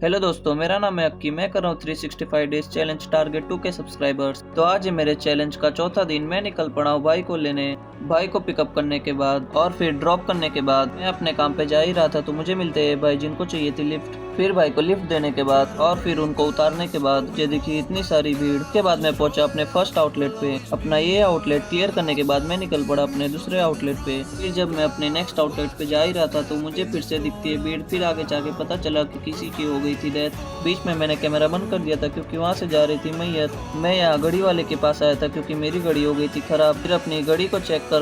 Hello दोस्तों, मेरा नाम है अक्की। मैं कर रहा हूँ 365 डेज चैलेंज टारगेट 2 के सब्सक्राइबर्स। तो आज है मेरे चैलेंज का चौथा दिन। मैं निकल पड़ा हूँ भाई को लेने। भाई को पिकअप करने के बाद और फिर ड्रॉप करने के बाद मैं अपने काम पे जा ही रहा था तो मुझे मिलते हैं भाई जिनको चाहिए थी लिफ्ट। फिर भाई को लिफ्ट देने के बाद और फिर उनको उतारने के बाद मुझे दिखी इतनी सारी भीड़ के बाद मैं पहुंचा अपने फर्स्ट आउटलेट पे। अपना ये आउटलेट क्लियर करने के बाद मैं निकल पड़ा अपने दूसरे आउटलेट पे। फिर जब मैं अपने नेक्स्ट आउटलेट पे जा ही रहा था तो मुझे फिर से दिखती है भीड़। फिर आगे जाके पता चला कि किसी की हो गई थी डेथ। बीच में मैंने कैमरा बंद कर दिया था क्योंकि वहां से जा रही थी मैयत। मैं यहाँ घड़ी वाले के पास आया था क्योंकि मेरी घड़ी हो गई थी खराब। फिर अपनी घड़ी को चेक कर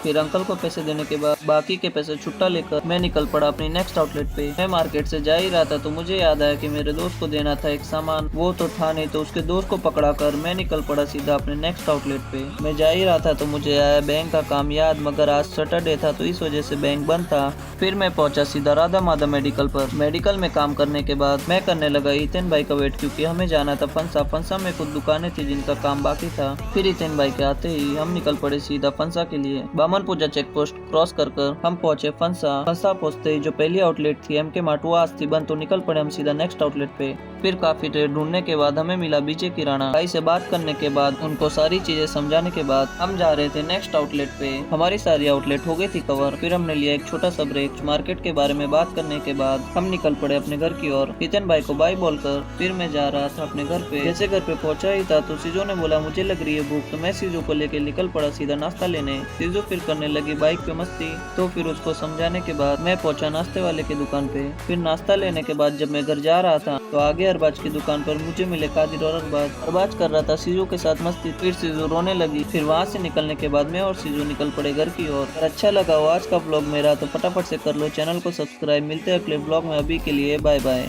फिर अंकल को पैसे देने के बाद बाकी के पैसे छुट्टा लेकर मैं निकल पड़ा अपनी नेक्स्ट आउटलेट पे। मैं मार्केट से जा ही रहा था तो मुझे याद आया कि मेरे दोस्त को देना था एक सामान। वो तो था नहीं तो उसके दोस्त को पकड़ा कर मैं निकल पड़ा सीधा अपने नेक्स्ट आउटलेट पे। मैं जा ही रहा था तो मुझे आया बैंक का काम याद, मगर आज सैटरडे था तो इस वजह से बैंक बंद था। फिर मैं पहुंचा सीधा राधा माधव मेडिकल पर। मेडिकल में काम करने के बाद मैं करने लगा ईतन भाई का वेट क्योंकि हमें जाना था फंसा। फंसा में कुछ दुकानें थी जिनका काम बाकी था। फिर ईतन भाई के आते ही हम निकल पड़े सीधा फंसा के लिए। बामन पूजा चेक पोस्ट क्रॉस कर हम पहुंचे फंसा। फंसा पहुंचते ही जो पहली आउटलेट थी एम के मार्ट वो आज थी बंद तो निकल पड़े हम सीधा नेक्स्ट आउटलेट पे। फिर काफी देर ढूंढने के बाद हमें मिला बीजे किराना। भाई से बात करने के बाद उनको सारी चीजें समझाने के बाद हम जा रहे थे नेक्स्ट आउटलेट पे। हमारी सारी आउटलेट हो गई थी कवर। फिर हमने लिया एक छोटा सा ब्रेक। मार्केट के बारे में बात करने के बाद हम निकल पड़े अपने घर की ओर। ईतन भाई को बाय बोलकर फिर मैं जा रहा था अपने घर पे। जैसे घर पे पहुंचा ही था तो सीजो ने बोला मुझे लग रही है भूख, तो मैं सीजो को लेके निकल पड़ा सीधा नाश्ता लेने। सीजो फिर करने लगी बाइक पे मस्ती तो फिर उसको समझाने के बाद मैं पहुंचा नाश्ते वाले की दुकान पे। फिर नाश्ता लेने के बाद जब मैं घर जा रहा था तो आगे अरबाज की दुकान पर मुझे मिले कादिर और अरबाज कर रहा था सीजो के साथ मस्ती। फिर सीजो रोने लगी। फिर वहाँ से निकलने के बाद मैं और सीजो निकल पड़े घर की ओर। अगर अच्छा लगा हो आज का ब्लॉग मेरा तो फटाफट से कर लो चैनल को सब्सक्राइब। मिलते हैं अगले ब्लॉग में, अभी के लिए बाय बाय।